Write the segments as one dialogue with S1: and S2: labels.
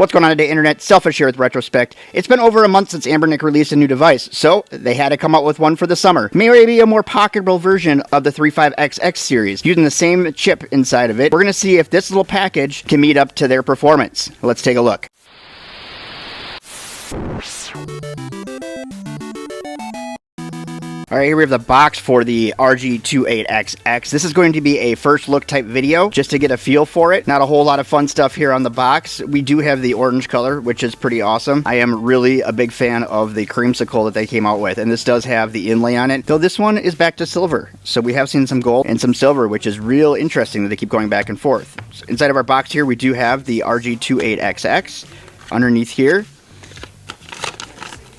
S1: What's going on today, Internet? Selfish here with Retrospect. It's been over a month since Anbernic released a new device, so they had to come out with one for the summer. Maybe a more pocketable version of the 35XX series, using the same chip inside of it. We're going to see if this little package can meet up to their performance. Let's take a look. Alright, here we have the box for the RG28XX. This is going to be a first look type video, just to get a feel for it. Not a whole lot of fun stuff here on the box. We do have the orange color, which is pretty awesome. I am really a big fan of the creamsicle that they came out with, and this does have the inlay on it, though this one is back to silver. So we have seen some gold and some silver, which is real interesting that they keep going back and forth. So inside of our box here, we do have the RG28XX. Underneath here,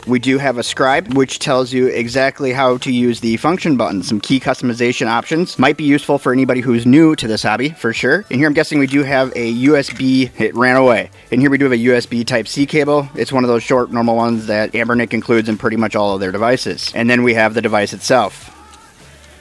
S1: we do have a scribe, which tells you exactly how to use the function button. Some key customization options. Might be useful for anybody who's new to this hobby, for sure. And here I'm guessing we do have a USB, it ran away. And here we do have a USB Type-C cable. It's one of those short, normal ones that Anbernic includes in pretty much all of their devices. And then we have the device itself,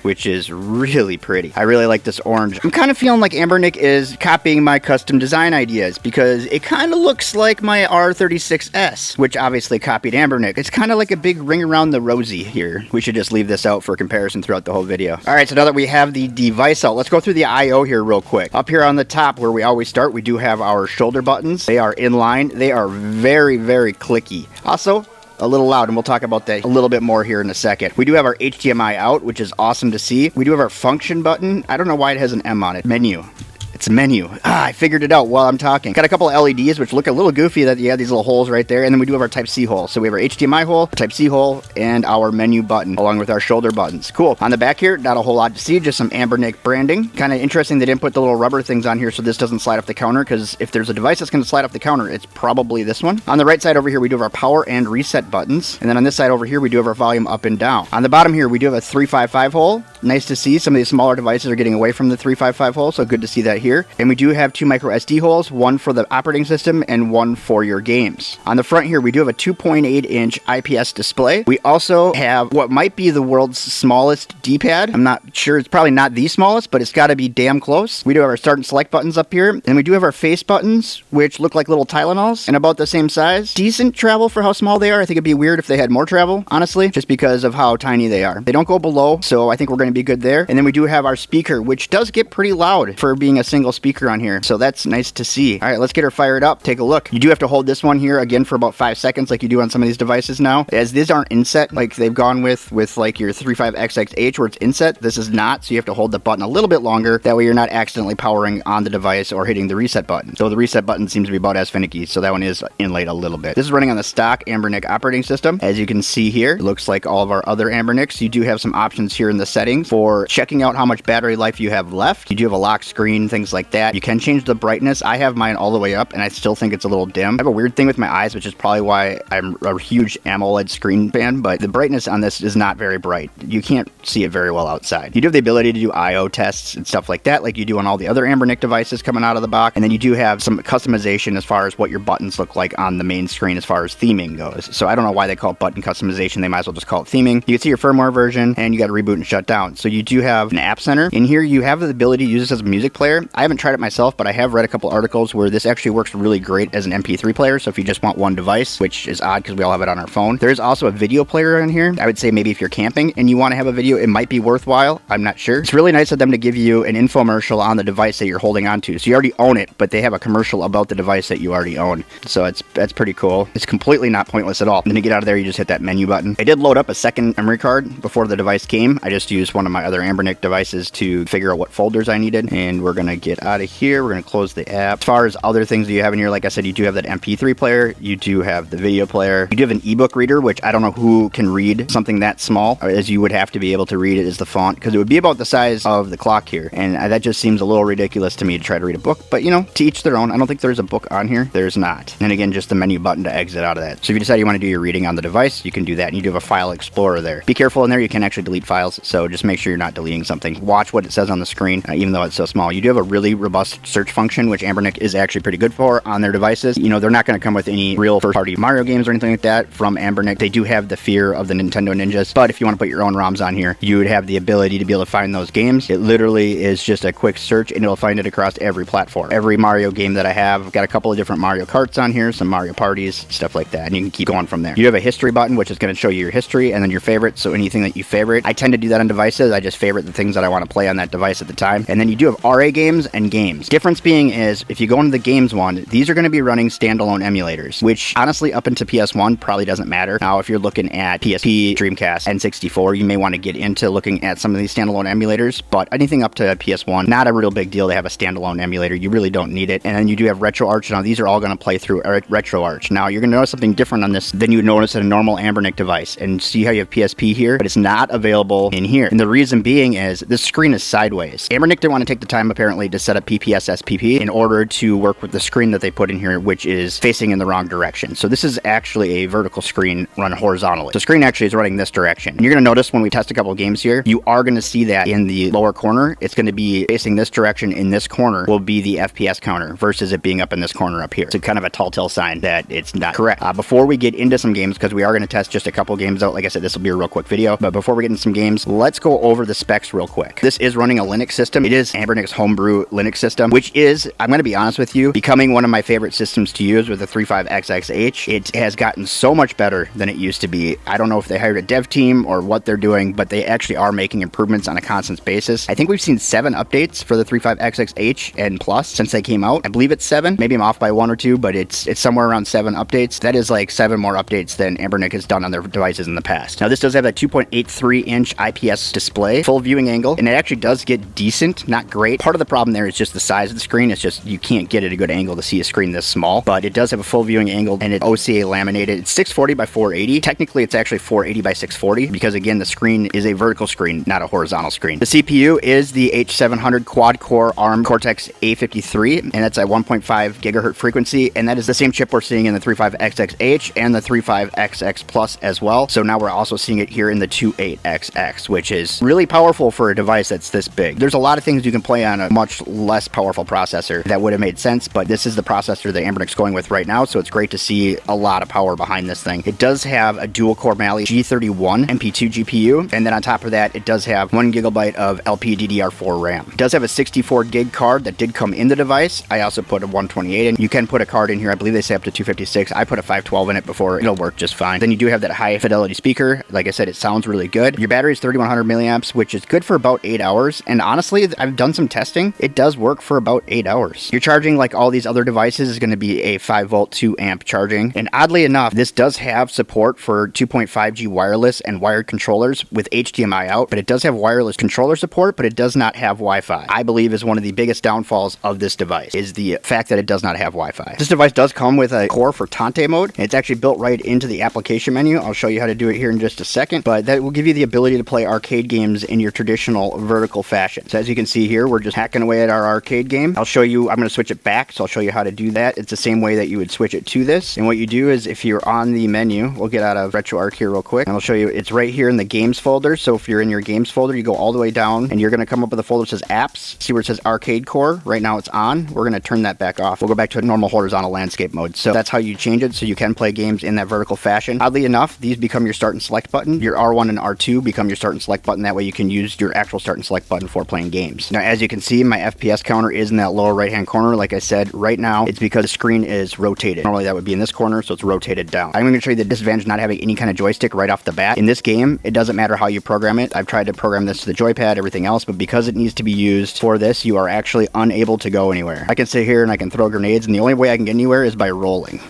S1: which is really pretty. I really like this orange. I'm kind of feeling like Anbernic is copying my custom design ideas, because it kind of looks like my R36S, which obviously copied Anbernic. It's kind of like a big ring around the rosy here. We should just leave this out for comparison throughout the whole video. All right, so now that we have the device out, let's go through the I/O here real quick. Up here on the top where we always start, we do have our shoulder buttons. They are in line. They are very, very clicky. Also, a little loud, and we'll talk about that a little bit more here in a second. We do have our HDMI out, which is awesome to see. We do have our function button. I don't know why it has an M on it. Menu. It's a menu. I figured it out while I'm talking. Got a couple of LEDs, which look a little goofy that you have these little holes right there. And then we do have our Type-C hole. So we have our HDMI hole, Type-C hole, and our menu button, along with our shoulder buttons. Cool. On the back here, not a whole lot to see, just some Anbernic branding. Kind of interesting they didn't put the little rubber things on here so this doesn't slide off the counter, because if there's a device that's going to slide off the counter, it's probably this one. On the right side over here, we do have our power and reset buttons. And then on this side over here, we do have our volume up and down. On the bottom here, we do have a 355 hole. Nice to see. Some of these smaller devices are getting away from the 355 hole, so good to see that here. And we do have two micro SD holes, one for the operating system and one for your games. On the front here, we do have a 2.8-inch IPS display. We also have what might be the world's smallest D-pad. I'm not sure. It's probably not the smallest, but it's got to be damn close. We do have our start and select buttons up here, and we do have our face buttons, which look like little Tylenols and about the same size. Decent travel for how small they are. I think it'd be weird if they had more travel, honestly, just because of how tiny they are. They don't go below, so I think we're going to be good there. And then we do have our speaker, which does get pretty loud for being a single speaker on here. So that's nice to see. All right, let's get her fired up. Take a look. You do have to hold this one here again for about 5 seconds like you do on some of these devices now. As these aren't inset like they've gone with like your 35XXH where it's inset, this is not. So you have to hold the button a little bit longer. That way you're not accidentally powering on the device or hitting the reset button. So the reset button seems to be about as finicky. So that one is inlaid a little bit. This is running on the stock Anbernic operating system. As you can see here, it looks like all of our other Anbernics. You do have some options here in the settings for checking out how much battery life you have left. You do have a lock screen, things like that. You can change the brightness. I have mine all the way up, and I still think it's a little dim. I have a weird thing with my eyes, which is probably why I'm a huge AMOLED screen fan, but the brightness on this is not very bright. You can't see it very well outside. You do have the ability to do I/O tests and stuff like that, like you do on all the other Anbernic devices coming out of the box, and then you do have some customization as far as what your buttons look like on the main screen as far as theming goes. So I don't know why they call it button customization. They might as well just call it theming. You can see your firmware version, and you got to reboot and shut down. So you do have an app center. In here, you have the ability to use this as a music player. I haven't tried it myself, but I have read a couple articles where this actually works really great as an MP3 player. So if you just want one device, which is odd because we all have it on our phone. There is also a video player in here. I would say maybe if you're camping and you want to have a video, it might be worthwhile. I'm not sure. It's really nice of them to give you an infomercial on the device that you're holding onto. So you already own it, but they have a commercial about the device that you already own. So that's pretty cool. It's completely not pointless at all. And then to get out of there, you just hit that menu button. I did load up a second memory card before the device came. I just used one of my other Anbernic devices to figure out what folders I needed. And we're going to get out of here. We're going to close the app. As far as other things that you have in here, like I said, you do have that MP3 player. You do have the video player. You do have an ebook reader, which I don't know who can read something that small, as you would have to be able to read it as the font, because it would be about the size of the clock here. And that just seems a little ridiculous to me to try to read a book. But, you know, to each their own. I don't think there's a book on here. There's not. And again, just the menu button to exit out of that. So if you decide you want to do your reading on the device, you can do that. And you do have a file explorer there. Be careful in there. You can actually delete files. So just make make sure you're not deleting something. Watch what it says on the screen, even though it's so small. You do have a really robust search function, which Anbernic is actually pretty good for on their devices. You know, they're not going to come with any real first-party Mario games or anything like that from Anbernic. They do have the fear of the Nintendo Ninjas, but if you want to put your own ROMs on here, you would have the ability to be able to find those games. It literally is just a quick search, and it'll find it across every platform. Every Mario game that I have, I've got a couple of different Mario Karts on here, some Mario Parties, stuff like that, and you can keep going from there. You have a history button, which is going to show you your history, and then your favorites, so anything that you favorite. I tend to do that on devices. I just favorite the things that I want to play on that device at the time. And then you do have RA games and games. Difference being is, if you go into the games one, these are going to be running standalone emulators, which honestly up into PS1 probably doesn't matter. Now, if you're looking at PSP, Dreamcast, N64, you may want to get into looking at some of these standalone emulators, but anything up to PS1, not a real big deal to have a standalone emulator. You really don't need it. And then you do have RetroArch. Now, these are all going to play through RetroArch. Now, you're going to notice something different on this than you would notice at a normal Anbernic device. And see how you have PSP here, but it's not available in here. And the reason being is this screen is sideways. Anbernic didn't want to take the time apparently to set up PPSSPP in order to work with the screen that they put in here, which is facing in the wrong direction. So this is actually a vertical screen run horizontally. The screen actually is running this direction. And you're going to notice when we test a couple of games here, you are going to see that in the lower corner, it's going to be facing this direction. In this corner will be the FPS counter versus it being up in this corner up here. It's kind of a telltale sign that it's not correct. Before we get into some games, because we are going to test just a couple games out, like I said, this will be a real quick video, but before we get into some games, let's go over the specs real quick. This is running a Linux system. It is Anbernic's homebrew Linux system, which is, I'm going to be honest with you, becoming one of my favorite systems to use with the 35XXH. It has gotten so much better than it used to be. I don't know if they hired a dev team or what they're doing, but they actually are making improvements on a constant basis. I think we've seen 7 updates for the 35XXH and Plus since they came out. I believe it's 7. Maybe I'm off by 1 or 2, but it's somewhere around 7 updates. That is like 7 more updates than Anbernic has done on their devices in the past. Now, this does have a 2.83-inch IPS display, full viewing angle, and it actually does get decent, not great. Part of the problem there is just the size of the screen. It's just you can't get at a good angle to see a screen this small, but it does have a full viewing angle, and it's OCA laminated. It's 640 by 480. Technically, it's actually 480 by 640 because, again, the screen is a vertical screen, not a horizontal screen. The CPU is the H700 quad-core ARM Cortex-A53, and that's at 1.5 gigahertz frequency, and that is the same chip we're seeing in the 35XXH and the 35XX Plus as well. So now we're also seeing it here in the 28XX, which is really powerful for a device that's this big. There's a lot of things you can play on a much less powerful processor that would have made sense, but this is the processor that Anbernic's going with right now, so it's great to see a lot of power behind this thing. It does have a dual-core Mali G31 MP2 GPU, and then on top of that, it does have 1 gigabyte of LPDDR4 RAM. It does have a 64 gig card that did come in the device. I also put a 128 in. You can put a card in here. I believe they say up to 256. I put a 512 in it before. It'll work just fine. Then you do have that high fidelity speaker. Like I said, it sounds really good. Your battery is 3100 milliamps, which is good for about 8 hours. And honestly, I've done some testing. It does work for about 8 hours. Your charging, like all these other devices, is going to be a 5 volt 2 amp charging. And oddly enough, this does have support for 2.5G wireless and wired controllers with HDMI out, but it does have wireless controller support, but it does not have Wi-Fi. I believe is one of the biggest downfalls of this device is the fact that it does not have Wi-Fi. This device does come with a core for Tante mode. It's actually built right into the application menu. I'll show you how to do it here in just a second, but that will give you the ability to play arcade games in your traditional vertical fashion. So as you can see here, we're just hacking away at our arcade game. I'll show you, I'm going to switch it back, so I'll show you how to do that. It's the same way that you would switch it to this. And what you do is if you're on the menu, we'll get out of RetroArch here real quick, and I'll show you, it's right here in the games folder. So if you're in your games folder, you go all the way down, and you're going to come up with a folder that says apps. See where it says arcade core? Right now it's on. We're going to turn that back off. We'll go back to a normal horizontal landscape mode. So that's how you change it, so you can play games in that vertical fashion. Oddly enough, these become your start and select button. Your R1 and R2 become your start and select button. That way you can use your actual start and select button for playing games. Now, as you can see, my FPS counter is in that lower right hand corner. Like I said, right now it's because the screen is rotated. Normally that would be in this corner, so it's rotated down. I'm going to show you the disadvantage of not having any kind of joystick right off the bat. In this game, it doesn't matter how you program it. I've tried to program this to the joypad, everything else, but because it needs to be used for this, you are actually unable to go anywhere. I can sit here and I can throw grenades, and the only way I can get anywhere is by rolling.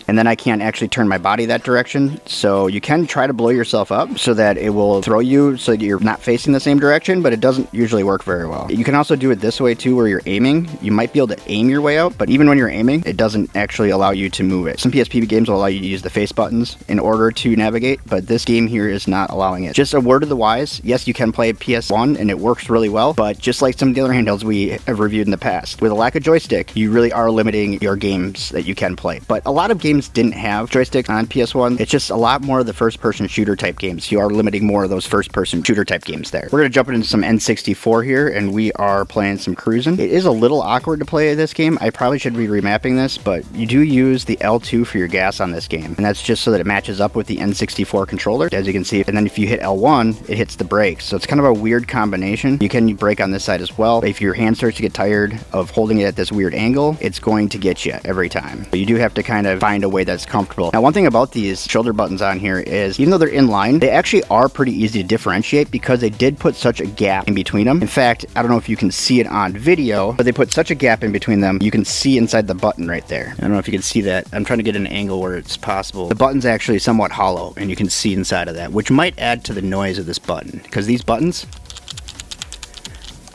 S1: And then I can't actually turn my body that direction, so you can try to blow yourself up so that it will throw you so that you're not facing the same direction, but it doesn't usually work very well. You can also do it this way too, where you're aiming. You might be able to aim your way out, but even when you're aiming, it doesn't actually allow you to move it. Some PSP games will allow you to use the face buttons in order to navigate, but this game here is not allowing it. Just a word of the wise, yes, you can play PS1 and it works really well, but just like some of the other handhelds we have reviewed in the past, with a lack of joystick, you really are limiting your games that you can play. But a lot of games games didn't have joysticks on PS1. It's just a lot more of the first-person shooter type games. You are limiting more of those first-person shooter type games there. We're going to jump into some N64 here, and we are playing some cruising. It is a little awkward to play this game. I probably should be remapping this, but you do use the L2 for your gas on this game, and that's just so that it matches up with the N64 controller, as you can see. And then if you hit L1, it hits the brakes. So it's kind of a weird combination. You can brake on this side as well. If your hand starts to get tired of holding it at this weird angle, it's going to get you every time. But you do have to kind of find a way that's comfortable. Now, one thing about these shoulder buttons on here is, even though they're in line, they actually are pretty easy to differentiate because they did put such a gap in between them. In fact, I don't know if you can see it on video, but they put such a gap in between them, you can see inside the button right there. I don't know if you can see that. I'm trying to get an angle where it's possible. The button's actually somewhat hollow, and you can see inside of that, which might add to the noise of this button, because these buttons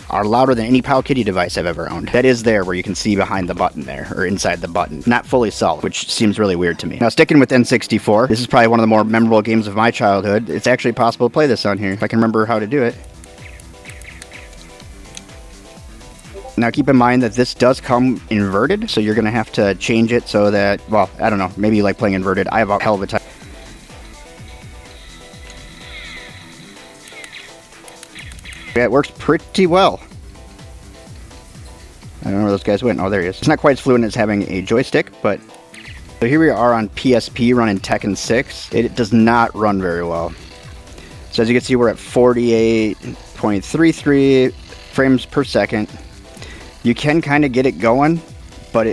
S1: are louder than any Powkiddy device I've ever owned. That is there where you can see behind the button there, or inside the button. Not fully solid, which seems really weird to me. Now, sticking with N64, this is probably one of the more memorable games of my childhood. It's actually possible to play this on here, if I can remember how to do it. Now, keep in mind that this does come inverted, so you're going to have to change it so that, well, I don't know, maybe you like playing inverted. I have a hell of a time. Yeah, it works pretty well. I don't know where those guys went. Oh, there he is. It's not quite as fluent as having a joystick, but... So here we are on PSP running Tekken 6. It does not run very well. So as you can see, we're at 48.33 frames per second. You can kind of get it going, but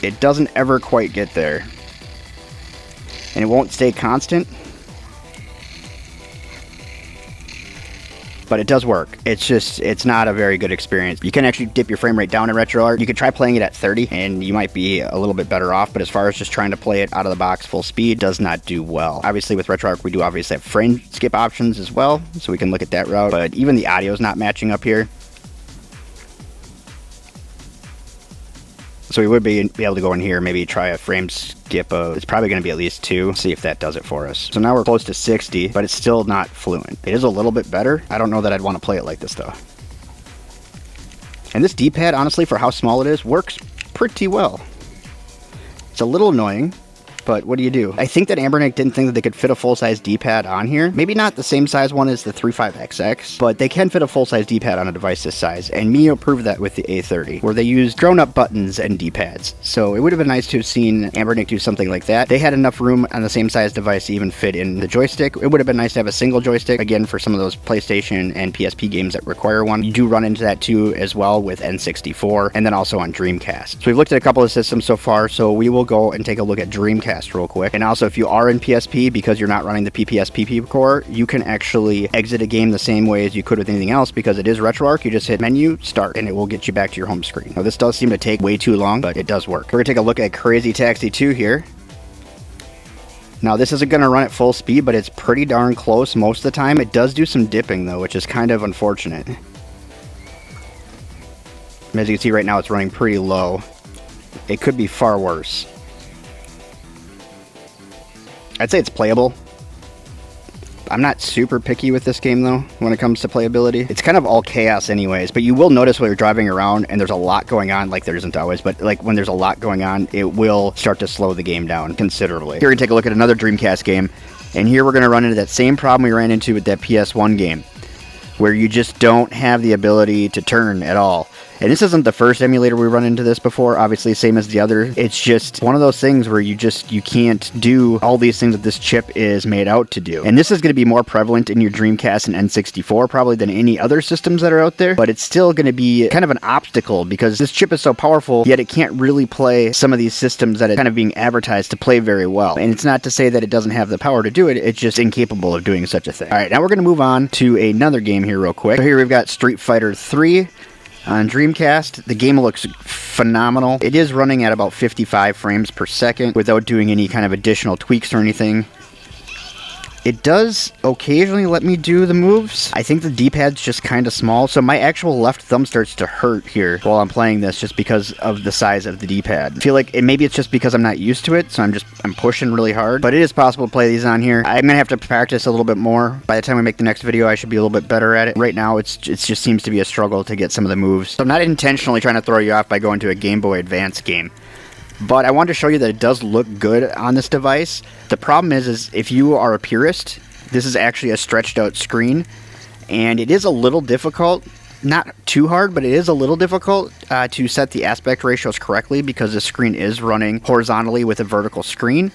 S1: it doesn't ever quite get there. And it won't stay constant. But it does work. It's just, it's not a very good experience. You can actually dip your frame rate down in RetroArch. You could try playing it at 30 and you might be a little bit better off, but as far as just trying to play it out of the box full speed, does not do well. Obviously with RetroArch, we do obviously have frame skip options as well, so we can look at that route, but even the audio is not matching up here. So we would be able to go in here, maybe try a frame skip of, it's probably going to be at least 2, see if that does it for us. So now we're close to 60, but it's still not fluent. It is a little bit better. I don't know that I'd want to play it like this though. And this D-pad, honestly, for how small it is, works pretty well. It's a little annoying, but what do you do? I think that Anbernic didn't think that they could fit a full-size D-pad on here. Maybe not the same size one as the 35XX, but they can fit a full-size D-pad on a device this size, and Mio proved that with the A30, where they used grown-up buttons and D-pads. So it would have been nice to have seen Anbernic do something like that. They had enough room on the same size device to even fit in the joystick. It would have been nice to have a single joystick, again, for some of those PlayStation and PSP games that require one. You do run into that too as well with N64, and then also on Dreamcast. So we've looked at a couple of systems so far, so we will go and take a look at Dreamcast real quick. And also, if you are in PSP, because you're not running the PPSP core, you can actually exit a game the same way as you could with anything else, because it is RetroArch. You just hit menu, start, and it will get you back to your home screen. Now, this does seem to take way too long, but it does work. We're gonna take a look at Crazy Taxi 2 here. Now, this isn't gonna run at full speed, but it's pretty darn close most of the time. It does do some dipping though, which is kind of unfortunate. As you can see right now, it's running pretty low. It could be far worse. I'd say it's playable. I'm not super picky with this game though when it comes to playability. It's kind of all chaos anyways, but you will notice when you're driving around and there's a lot going on, like there isn't always, but like when there's a lot going on, it will start to slow the game down considerably. Here we're gonna take a look at another Dreamcast game, and here we're gonna run into that same problem we ran into with that PS1 game, where you just don't have the ability to turn at all. And this isn't the first emulator we run into this before, obviously same as the other. It's just one of those things where you can't do all these things that this chip is made out to do. And this is going to be more prevalent in your Dreamcast and N64 probably than any other systems that are out there, but it's still going to be kind of an obstacle because this chip is so powerful, yet it can't really play some of these systems that it's kind of being advertised to play very well. And it's not to say that it doesn't have the power to do it, it's just incapable of doing such a thing. Alright, now we're going to move on to another game here real quick. So here we've got Street Fighter 3. On Dreamcast, the game looks phenomenal. It is running at about 55 frames per second without doing any kind of additional tweaks or anything. It does occasionally let me do the moves. I think the D-pad's just kind of small, so my actual left thumb starts to hurt here while I'm playing this just because of the size of the D-pad. I feel like maybe it's just because I'm not used to it, so I'm pushing really hard. But it is possible to play these on here. I'm gonna have to practice a little bit more. By the time we make the next video, I should be a little bit better at it. Right now, it just seems to be a struggle to get some of the moves. So I'm not intentionally trying to throw you off by going to a Game Boy Advance game. But I wanted to show you that it does look good on this device. The problem is if you are a purist, this is actually a stretched out screen, and it is a little difficult. Not too hard, but it is a little difficult to set the aspect ratios correctly because the screen is running horizontally with a vertical screen.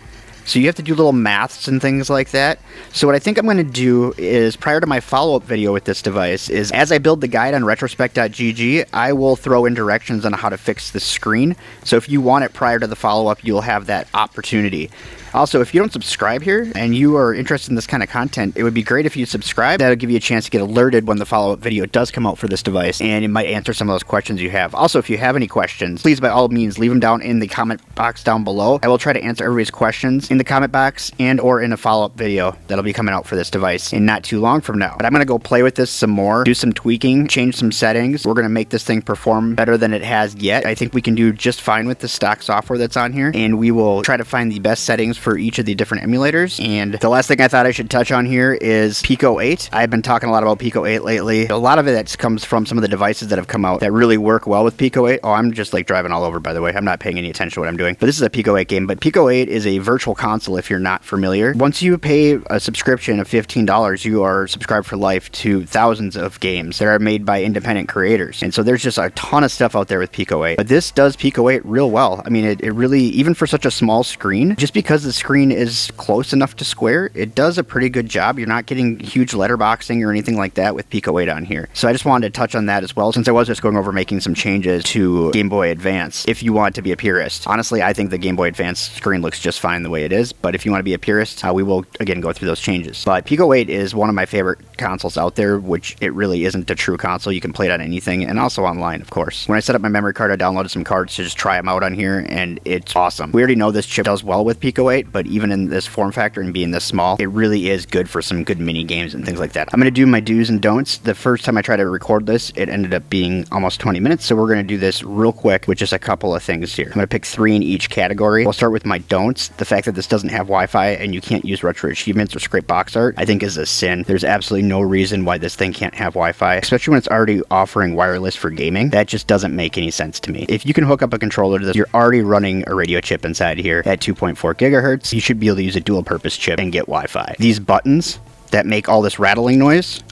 S1: So you have to do little maths and things like that. So what I think I'm going to do is, prior to my follow-up video with this device, is as I build the guide on retrospect.gg, I will throw in directions on how to fix this screen. So if you want it prior to the follow-up, you'll have that opportunity. Also, if you don't subscribe here and you are interested in this kind of content, it would be great if you subscribe. That'll give you a chance to get alerted when the follow-up video does come out for this device, and it might answer some of those questions you have. Also, if you have any questions, please by all means leave them down in the comment box down below. I will try to answer everybody's questions in the comment box and or in a follow-up video that'll be coming out for this device in not too long from now. But I'm going to go play with this some more, do some tweaking, change some settings. We're going to make this thing perform better than it has yet. I think we can do just fine with the stock software that's on here, and we will try to find the best settings for each of the different emulators. And the last thing I thought I should touch on here is Pico 8. I've been talking a lot about Pico 8 lately. A lot of it comes from some of the devices that have come out that really work well with Pico 8. Oh, I'm just like driving all over, by the way. I'm not paying any attention to what I'm doing. But this is a Pico 8 game. But Pico 8 is a virtual console if you're not familiar. Once you pay a subscription of $15, you are subscribed for life to thousands of games that are made by independent creators. And so there's just a ton of stuff out there with Pico 8. But this does Pico 8 real well. I mean, it really, even for such a small screen, just because the screen is close enough to square, it does a pretty good job. You're not getting huge letterboxing or anything like that with Pico 8 on here. So I just wanted to touch on that as well, since I was just going over making some changes to Game Boy Advance. If you want to be a purist, honestly, I think the Game Boy Advance screen looks just fine the way it is. But if you want to be a purist, we will again go through those changes. But Pico 8 is one of my favorite consoles out there, which it really isn't a true console. You can play it on anything, and also online, of course. When I set up my memory card, I downloaded some cards to just try them out on here, and it's awesome. We already know this chip does well with Pico 8, but even in this form factor and being this small, it really is good for some good mini games and things like that. I'm going to do my do's and don'ts. The first time I tried to record this, it ended up being almost 20 minutes, so we're going to do this real quick with just a couple of things here. I'm going to pick 3 in each category. We'll start with my don'ts. The fact that this doesn't have Wi-Fi and you can't use retro achievements or scrape box art, I think is a sin. There's absolutely no reason why this thing can't have Wi-Fi, especially when it's already offering wireless for gaming. That just doesn't make any sense to me. If you can hook up a controller to this, you're already running a radio chip inside here at 2.4 gigahertz. You should be able to use a dual purpose chip and get Wi-Fi. These buttons that make all this rattling noise,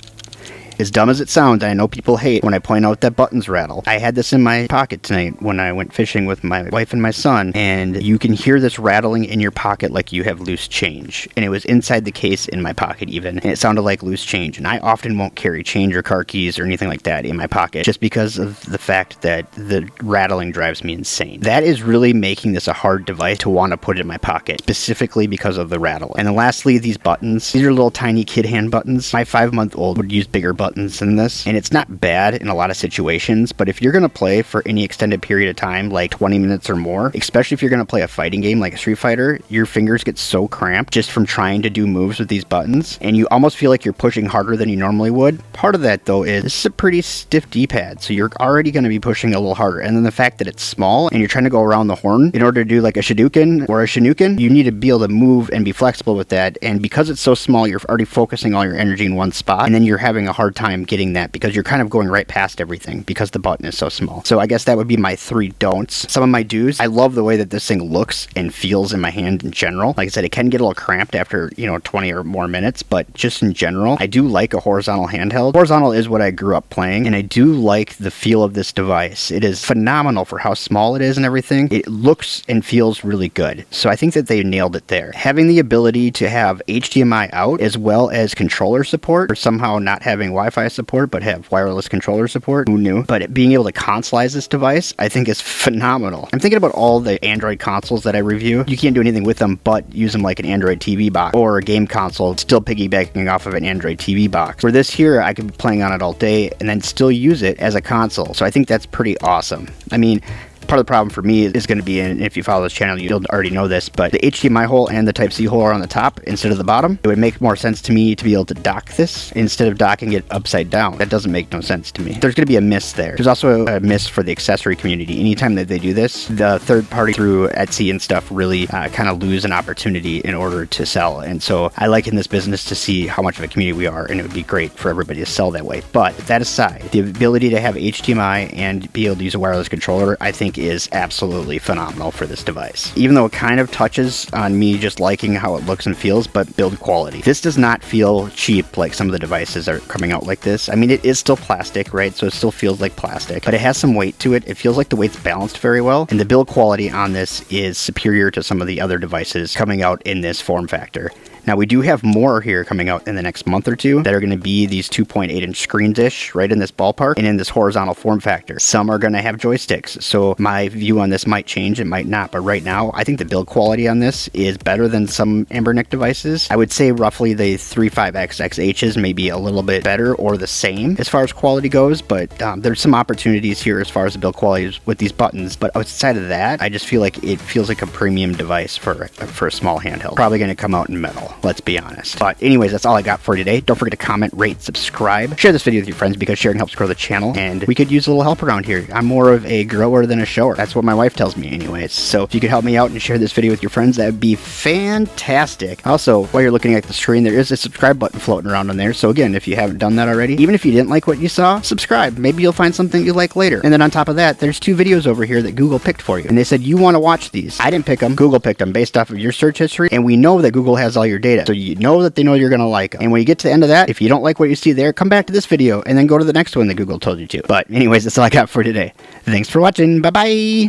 S1: as dumb as it sounds, I know people hate when I point out that buttons rattle. I had this in my pocket tonight when I went fishing with my wife and my son, and you can hear this rattling in your pocket like you have loose change. And it was inside the case in my pocket even, and it sounded like loose change. And I often won't carry change or car keys or anything like that in my pocket just because of the fact that the rattling drives me insane. That is really making this a hard device to want to put in my pocket, specifically because of the rattle. And then lastly, these buttons. These are little tiny kid hand buttons. My 5-month-old would use bigger buttons than this, and it's not bad in a lot of situations, but if you're going to play for any extended period of time, like 20 minutes or more, especially if you're going to play a fighting game like a Street Fighter, your fingers get so cramped just from trying to do moves with these buttons, and you almost feel like you're pushing harder than you normally would. Part of that, though, is this is a pretty stiff D-pad, so you're already going to be pushing a little harder, and then the fact that it's small, and you're trying to go around the horn in order to do like a Shadouken or a Shinuken, you need to be able to move and be flexible with that, and because it's so small, you're already focusing all your energy in one spot, and then you're having a hard time getting that because you're kind of going right past everything because the button is so small. So I guess that would be my 3 don'ts. Some of my do's, I love the way that this thing looks and feels in my hand in general. Like I said, it can get a little cramped after, 20 or more minutes, but just in general, I do like a horizontal handheld. Horizontal is what I grew up playing, and I do like the feel of this device. It is phenomenal for how small it is and everything. It looks and feels really good. So I think that they nailed it there. Having the ability to have HDMI out as well as controller support, or somehow not having Wi-Fi support, but have wireless controller support, who knew? But being able to consolize this device, I think is phenomenal. I'm thinking about all the Android consoles that I review. You can't do anything with them but use them like an Android TV box or a game console, still piggybacking off of an Android TV box. For this here, I could be playing on it all day and then still use it as a console. So I think that's pretty awesome. I mean, part of the problem for me is going to be, and if you follow this channel, you'll already know this, but the HDMI hole and the Type-C hole are on the top instead of the bottom. It would make more sense to me to be able to dock this instead of docking it upside down. That doesn't make no sense to me. There's going to be a miss there. There's also a miss for the accessory community. Anytime that they do this, the third party through Etsy and stuff really kind of lose an opportunity in order to sell. And so I like in this business to see how much of a community we are, and it would be great for everybody to sell that way. But that aside, the ability to have HDMI and be able to use a wireless controller, I think think is absolutely phenomenal for this device. Even though it kind of touches on me just liking how it looks and feels, but build quality. This does not feel cheap like some of the devices that are coming out like this. I mean, it is still plastic, right? So it still feels like plastic, but it has some weight to it. It feels like the weight's balanced very well, and the build quality on this is superior to some of the other devices coming out in this form factor. Now, we do have more here coming out in the next month or two that are going to be these 2.8-inch screens-ish, right in this ballpark, and in this horizontal form factor. Some are going to have joysticks, so my view on this might change, it might not, but right now, I think the build quality on this is better than some Anbernic devices. I would say roughly the 35XXHs may be a little bit better or the same as far as quality goes, but there's some opportunities here as far as the build quality with these buttons, but outside of that, I just feel like it feels like a premium device for a small handheld. Probably going to come out in metal. Let's be honest. But anyways, that's all I got for today. Don't forget to comment, rate, subscribe. Share this video with your friends because sharing helps grow the channel, and we could use a little help around here. I'm more of a grower than a shower. That's what my wife tells me anyways. So if you could help me out and share this video with your friends, that would be fantastic. Also, while you're looking at the screen, there is a subscribe button floating around on there. So again, if you haven't done that already, even if you didn't like what you saw, subscribe. Maybe you'll find something you like later. And then on top of that, there's 2 videos over here that Google picked for you. And they said, you want to watch these. I didn't pick them. Google picked them based off of your search history. And we know that Google has all your data. So you know that they know you're going to like them. And when you get to the end of that, if you don't like what you see there, come back to this video and then go to the next one that Google told you to. But anyways, that's all I got for today. Thanks for watching. Bye-bye.